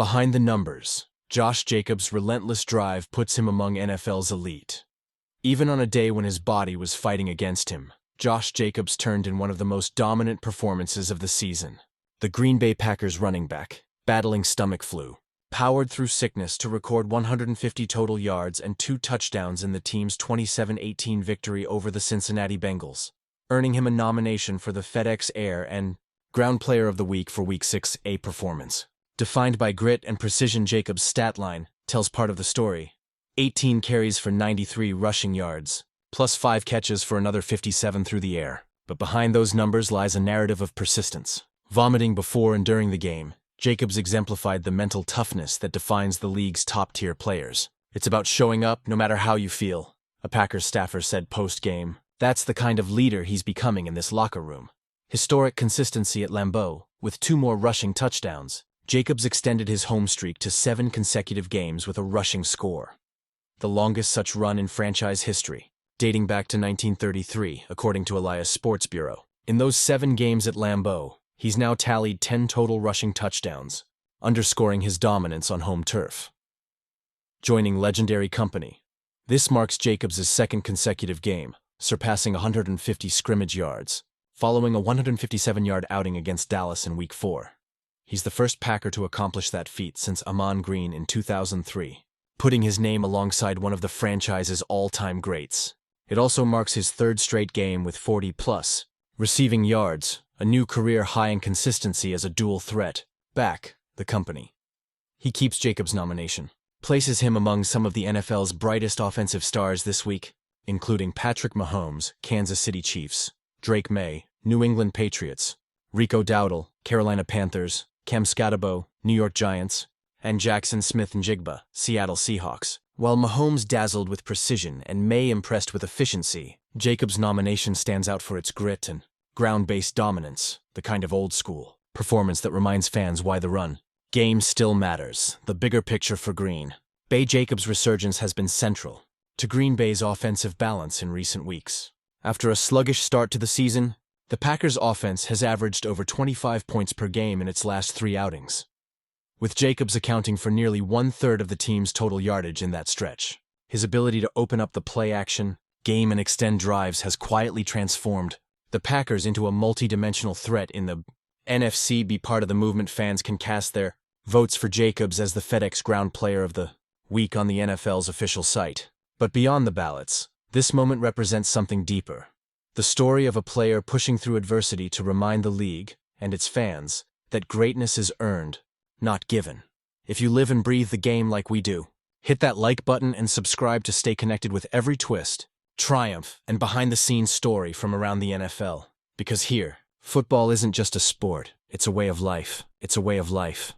Behind the numbers, Josh Jacobs' relentless drive puts him among NFL's elite. Even on a day when his body was fighting against him, Josh Jacobs turned in one of the most dominant performances of the season. The Green Bay Packers running back, battling stomach flu, powered through sickness to record 150 total yards and 2 touchdowns in the team's 27-18 victory over the Cincinnati Bengals, earning him a nomination for the FedEx Air and Ground Player of the Week for Week 6A performance. Defined by grit and precision, Jacobs' stat line tells part of the story. 18 carries for 93 rushing yards, plus 5 catches for another 57 through the air. But behind those numbers lies a narrative of persistence. Vomiting before and during the game, Jacobs exemplified the mental toughness that defines the league's top-tier players. "It's about showing up no matter how you feel," a Packers staffer said post-game. "That's the kind of leader he's becoming in this locker room." Historic consistency at Lambeau, with 2 more rushing touchdowns, Jacobs extended his home streak to 7 consecutive games with a rushing score, the longest such run in franchise history, dating back to 1933, according to Elias Sports Bureau. In those 7 games at Lambeau, he's now tallied 10 total rushing touchdowns, underscoring his dominance on home turf. Joining legendary company, this marks Jacobs' 2nd consecutive game, surpassing 150 scrimmage yards, following a 157-yard outing against Dallas in Week 4. He's the first Packer to accomplish that feat since Amon Green in 2003, putting his name alongside one of the franchise's all-time greats. It also marks his 3rd straight game with 40-plus receiving yards, a new career high in consistency as a dual threat back, the company. He keeps Jacobs' nomination, places him among some of the NFL's brightest offensive stars this week, including Patrick Mahomes, Kansas City Chiefs, Drake May, New England Patriots, Rico Dowdle, Carolina Panthers, Cam Scatterbo, New York Giants, and Jackson Smith-Njigba, Seattle Seahawks. While Mahomes dazzled with precision and May impressed with efficiency, Jacobs' nomination stands out for its grit and ground-based dominance, the kind of old-school performance that reminds fans why the run game still matters. The bigger picture for Green Bay Jacobs' resurgence has been central to Green Bay's offensive balance in recent weeks. After a sluggish start to the season, the Packers' offense has averaged over 25 points per game in its last 3 outings, with Jacobs accounting for nearly 1/3 of the team's total yardage in that stretch. His ability to open up the play-action game and extend drives has quietly transformed the Packers into a multi-dimensional threat in the NFC. Be part of the movement. Fans can cast their votes for Jacobs as the FedEx Ground Player of the Week on the NFL's official site. But beyond the ballots, this moment represents something deeper. The story of a player pushing through adversity to remind the league and its fans that greatness is earned, not given. If you live and breathe the game like we do, hit that like button and subscribe to stay connected with every twist, triumph, and behind-the-scenes story from around the NFL. Because here, football isn't just a sport, it's a way of life. It's a way of life.